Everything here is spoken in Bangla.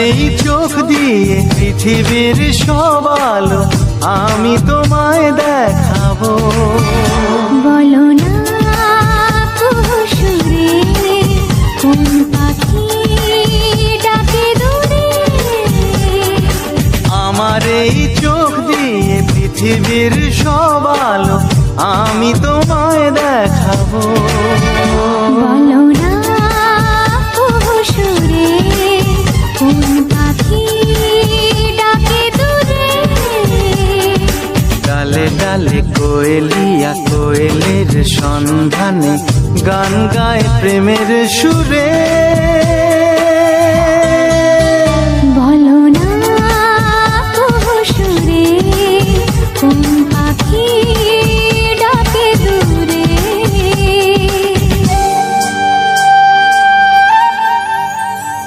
এই চোখ দিয়ে পৃথিবীর সব আলো আমি তোমায় দেখাবো। বলো না সুরে কোন পাখি ডাকে দূরে। আমার এই চোখ দিয়ে পৃথিবীর সব আলো আমি তোমায় দেখাবো। বলো না সুরে কোন পাখি ডাকে দূরে। ডালে ডালে কোয়েলিয়া কোয়েলের সন্ধানে গান গায় প্রেমের সুরে।